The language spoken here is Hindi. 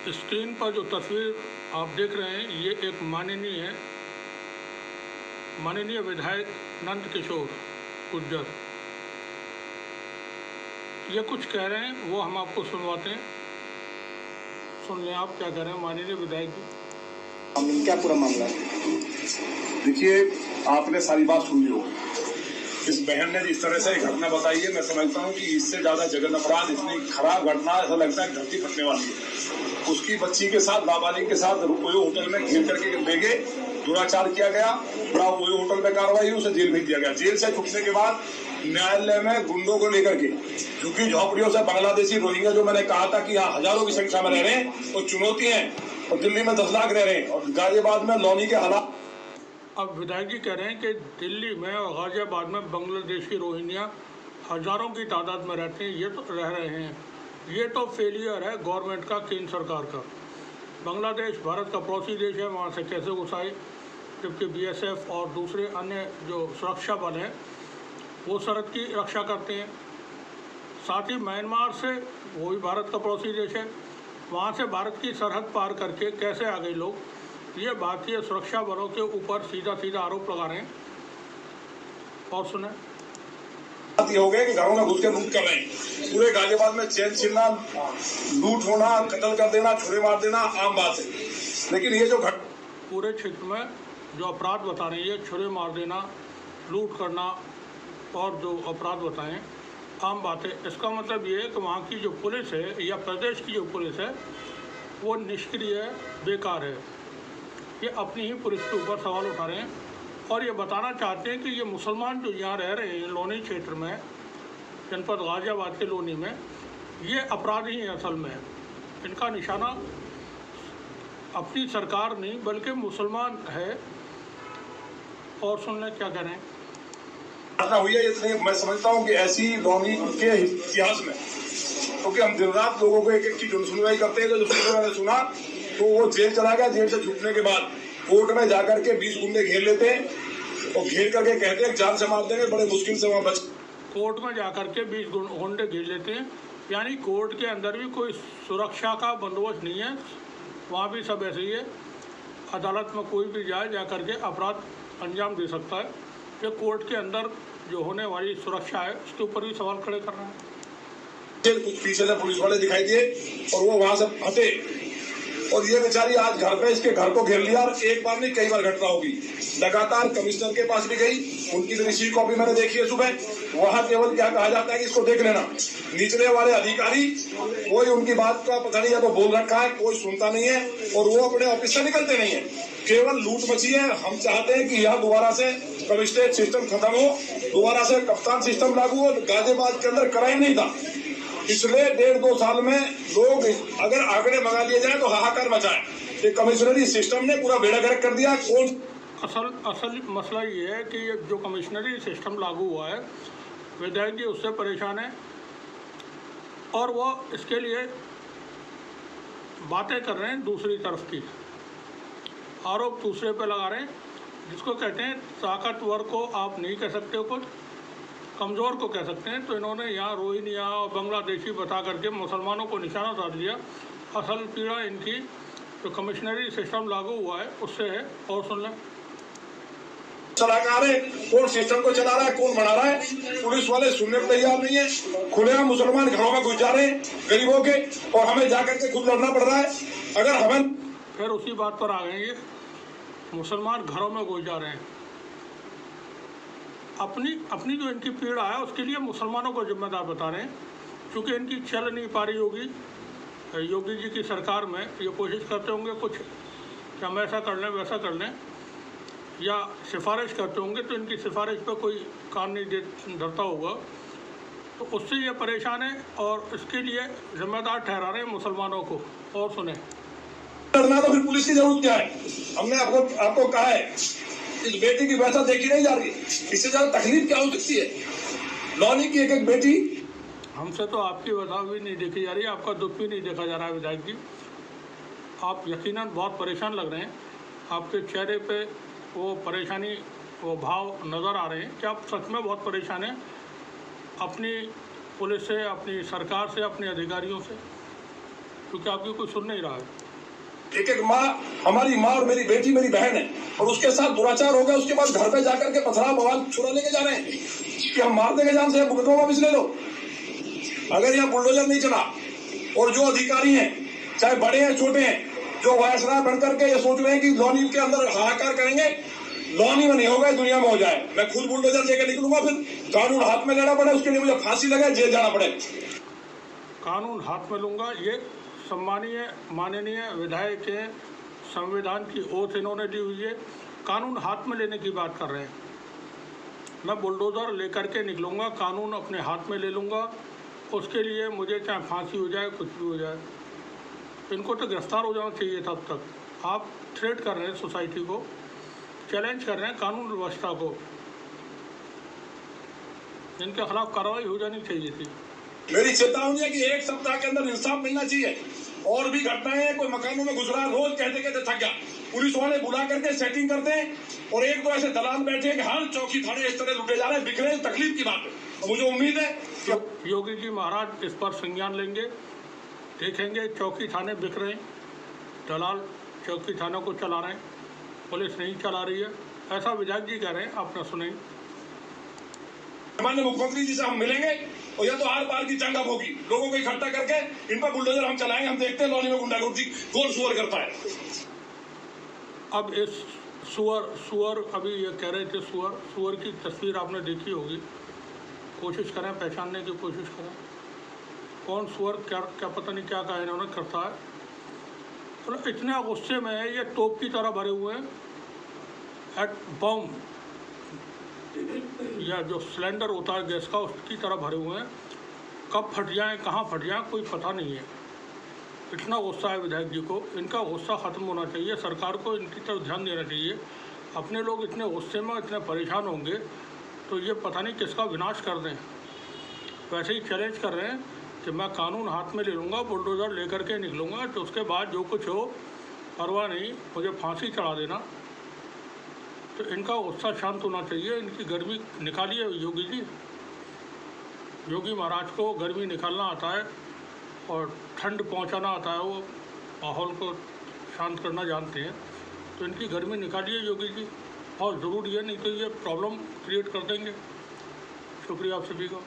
स्क्रीन पर जो तस्वीर आप देख रहे हैं ये एक माननीय विधायक नंद किशोर गुर्जर ये कुछ कह रहे हैं, वो हम आपको सुनवाते हैं। सुन लें आप क्या कह रहे हैं माननीय विधायक जी। क्या पूरा मामला है? देखिए, आपने सारी बात सुन ली होगी। इस बहन ने जिस तरह से घटना बताई है, मैं समझता हूँ कि इससे ज्यादा जघन्य अपराध, इतनी खराब घटना, ऐसा लगता है धरती फटने वाली है। उसकी बच्ची के साथ, नाबालिग के साथ ओयो होटल में घेर करके ले गए, दुराचार किया गया, बड़ा ओयो होटल में कार्रवाई, उसे जेल भेज दिया गया। जेल से छूटने के बाद न्यायालय में गुंडों को लेकर के झुग्गी झोपड़ियों से बांग्लादेशी रोहिंग्या, जो मैंने कहा था कि यहाँ हजारों की संख्या में रह रहे हैं, वो चुनौती है। और दिल्ली में 10 लाख रह रहे हैं, और गाजियाबाद में लौनी के हालात। अब विधायक जी कह रहे हैं कि दिल्ली में और गाजियाबाद में बांग्लादेशी रोहिंग्या हजारों की तादाद में रहते हैं, ये तो रह रहे हैं। ये तो फेलियर है गवर्नमेंट का, केंद्र सरकार का। बांग्लादेश भारत का पड़ोसी देश है, वहाँ से कैसे घुसाए, जबकि BSF और दूसरे अन्य जो सुरक्षा बल हैं वो सरहद की रक्षा करते हैं। साथ ही म्यांमार से, वो भी भारत का पड़ोसी देश है, वहाँ से भारत की सरहद पार करके कैसे आ गए लोग, ये भारतीय सुरक्षा बलों के ऊपर सीधा सीधा आरोप लगा रहे हैं। और सुने, ये हो गया कि घरों में घुस के लूट कर रहे हैं। पूरे गाजियाबाद में चैन छीनना, लूट होना, कत्ल कर देना, छुरे मार देना आम बात है। लेकिन ये जो पूरे क्षेत्र में जो अपराध बता रहे हैं, ये छुरे मार देना, लूट करना और जो अपराध बताएं आम बात है। इसका मतलब ये है कि वहाँ की जो पुलिस है या प्रदेश की जो पुलिस है वो निष्क्रिय है, बेकार है। ये अपनी ही पुलिस के ऊपर सवाल उठा रहे हैं और ये बताना चाहते हैं कि ये मुसलमान जो यहाँ रह रहे हैं लोनी क्षेत्र में, जनपद गाजियाबाद के लोनी में, ये अपराधी हैं असल में। इनका निशाना अपनी सरकार नहीं बल्कि मुसलमान है। और सुन लें क्या कह रहे हैं। घटना हुई है, इसलिए मैं समझता हूँ कि ऐसी लौनी के इतिहास में, क्योंकि हम दिन रात लोगों को एक एक की सुनवाई करते हैं, तो जो मैंने सुना तो वो जेल चला गया। जेल से छूटने के बाद कोर्ट में जाकर के 20 गुंडे घेर लेते हैं और घेर करके कहते हैं जान से मार देंगे, बड़े मुश्किल से वहाँ बच। कोर्ट में जाकर के 20 गुंडे घेर लेते हैं, यानी कोर्ट के अंदर भी कोई सुरक्षा का बंदोबस्त नहीं है, वहाँ भी सब ऐसे ही है। अदालत में कोई भी जा करके अपराध अंजाम दे सकता है। ये कोर्ट के अंदर जो होने वाली सुरक्षा है उसके ऊपर भी सवाल खड़े कर रहे हैं। कुछ पीछे से पुलिस वाले दिखाई दिए और वो वहां से हटे, और ये बेचारी आज घर पे इसके घर को घेर लिया। और एक बार नहीं, कई बार घटना होगी। लगातार कमिश्नर के पास भी गई, उनकी रिसीव कॉपी मैंने देखी है सुबह। वहां केवल क्या कहा जाता है कि इसको देख लेना। निचले वाले अधिकारी कोई उनकी बात का पता नहीं, या तो बोल रखा है, कोई सुनता नहीं है और वो अपने ऑफिस से निकलते नहीं है। केवल लूट मची है। हम चाहते हैं कि यहाँ दोबारा से कमिश्नरेट सिस्टम खत्म हो, दोबारा से कप्तान सिस्टम लागू हो। गाजियाबाद के अंदर क्राइम नहीं था। पिछले 1.5-2 साल में लोग अगर आंकड़े मंगा लिए जाए तो हाहाकार मचाए। ये कमिश्नरी सिस्टम ने पूरा बेड़ा गर्क कर दिया। असल मसला ये है कि ये जो कमिश्नरी सिस्टम लागू हुआ है, विधायक जी उससे परेशान है और वो इसके लिए बातें कर रहे हैं दूसरी तरफ की, आरोप दूसरे पे लगा रहे हैं। जिसको कहते हैं ताकतवर को आप नहीं कह सकते हो, कुछ कमज़ोर को कह सकते हैं। तो इन्होंने यहाँ रोहिंग्या और बांग्लादेशी बता करके मुसलमानों को निशाना साध दिया। असल पीड़ा इनकी जो कमिश्नरी सिस्टम लागू हुआ है उससे है। और सुन लें, सलाहकार है, कौन सिस्टम को चला रहा है, कौन बना रहा है, पुलिस वाले सुनने को तैयार नहीं है। खुलेआम मुसलमान घरों में घुस जा रहे हैं गरीबों के, और हमें जाकर के खुद लड़ना पड़ रहा है। अगर हमें फिर उसी बात पर आ गए, ये मुसलमान घरों में घुस जा रहे हैं। अपनी जो इनकी पीड़ा है उसके लिए मुसलमानों को जिम्मेदार बता रहे हैं, क्योंकि इनकी चल नहीं पा रही होगी। योगी जी की सरकार में ये कोशिश करते होंगे कुछ कि हम ऐसा कर लें वैसा कर लें, या सिफारिश करते होंगे तो इनकी सिफारिश पर कोई कान नहीं धरता होगा, तो उससे ये परेशान है और इसके लिए जिम्मेदार ठहरा रहे हैं मुसलमानों को। और सुने, लड़ना तो फिर पुलिस की जरूरत क्या है? हमने आपको कहा है, इस बेटी की वैसा देखी नहीं जा रही, इससे ज्यादा तकलीफ क्या हो सकती है? लौनी की एक बेटी, हमसे तो आपकी वजह भी नहीं देखी जा रही, आपका दुख भी नहीं देखा जा रहा है। विधायक जी, आप यकीनन बहुत परेशान लग रहे हैं, आपके चेहरे पे वो परेशानी, वो भाव नज़र आ रहे हैं कि आप सच में बहुत परेशान हैं अपनी पुलिस से, अपनी सरकार से, अपने अधिकारियों से। क्योंकि आपकी कोई सुन नहीं रहा है। एक एक माँ, हमारी माँ और मेरी बेटी मेरी बहन है, और उसके साथ दुराचार हो गया। उसके बाद घर पे जाकर के पथरा बवाल छुरा लेके जा रहे हैं कि हम मार देंगे जान से, मुकदमा वापस ले लो। अगर यहाँ बुलडोजर नहीं चला और जो अधिकारी हैं, चाहे बड़े हैं छोटे हैं, जो वायसराय बन करके ये सोच रहे हैं कि लॉनी के अंदर हाहाकार करेंगे, लॉनी में नहीं होगा, दुनिया में हो जाए। मैं खुद बुलडोजर लेकर निकलूंगा, फिर कानून हाथ में लेना पड़े, उसके लिए मुझे फांसी लगे, जेल जाना पड़े। कानून हाथ में लूंगा, ये सम्मानीय माननीय विधायक के संविधान की ओथ इन्होंने दी हुई है। कानून हाथ में लेने की बात कर रहे हैं। मैं बुलडोज़र लेकर के निकलूँगा, कानून अपने हाथ में ले लूँगा, उसके लिए मुझे चाहे फांसी हो जाए, कुछ भी हो जाए। इनको तो गिरफ्तार हो जाना चाहिए तब तक। आप थ्रेट कर रहे हैं सोसाइटी को, चैलेंज कर रहे हैं कानून व्यवस्था को। इनके खिलाफ कार्रवाई हो जानी चाहिए थी। मेरी चेतावनी है कि एक सप्ताह के अंदर इंसाफ मिलना चाहिए। और भी घटनाएं हैं, कोई मकानों में घुस रहा है, रोज कहते कहते थक गया, पुलिस वाले बुला करके सेटिंग करते हैं, और एक दो ऐसे दलाल बैठे हैं कि हर चौकी थाने इस तरह लुटे जा रहे हैं, बिखरे हैं। तकलीफ की बात है। तो मुझे उम्मीद है कि योगी जी महाराज इस पर संज्ञान लेंगे, देखेंगे चौकी थाने बिक रहे हैं, दलाल चौकी थानों को चला रहे हैं, पुलिस नहीं चला रही है, ऐसा विधायक जी कह रहे हैं। आपने सुने, माननीय मुख्यमंत्री जी से हम मिलेंगे, और यह तो आर पार की जंग अब होगी। लोगों को इकट्ठा करके इन पर बुलडोजर हम चलाएंगे। हम देखते हैं लॉनी में गुंडागर्दी कौन सुअर करता है। अब इस सुअर अभी ये कह रहे थे, सुअर की तस्वीर आपने देखी होगी, कोशिश करें पहचानने की कोशिश करें कौन सुअर क्या पता नहीं क्या कहा इन्होंने करता है। मतलब इतने गुस्से में है, ये तोप की तरह भरे हुए हैं, एट बम या जो सिलेंडर होता है गैस का, उसकी तरह भरे हुए हैं। कब फट जाए, कहाँ फट जाए, कोई पता नहीं है। इतना गुस्सा है विधायक जी को। इनका गुस्सा ख़त्म होना चाहिए, सरकार को इनकी तरफ ध्यान देना चाहिए। अपने लोग इतने गुस्से में इतने परेशान होंगे तो ये पता नहीं किसका विनाश कर दें। वैसे ही चैलेंज कर रहे हैं कि मैं कानून हाथ में ले लूँगा, बुलडोज़र लेकर के निकलूँगा, तो उसके बाद जो कुछ हो परवाह नहीं, मुझे फांसी चढ़ा देना। तो इनका गुस्सा शांत होना चाहिए, इनकी गर्मी निकालिए योगी जी। योगी महाराज को गर्मी निकालना आता है और ठंड पहुंचाना आता है, वो माहौल को शांत करना जानते हैं। तो इनकी गर्मी निकालिए योगी जी, और ज़रूरी है, नहीं तो ये प्रॉब्लम क्रिएट कर देंगे। शुक्रिया आप सभी का।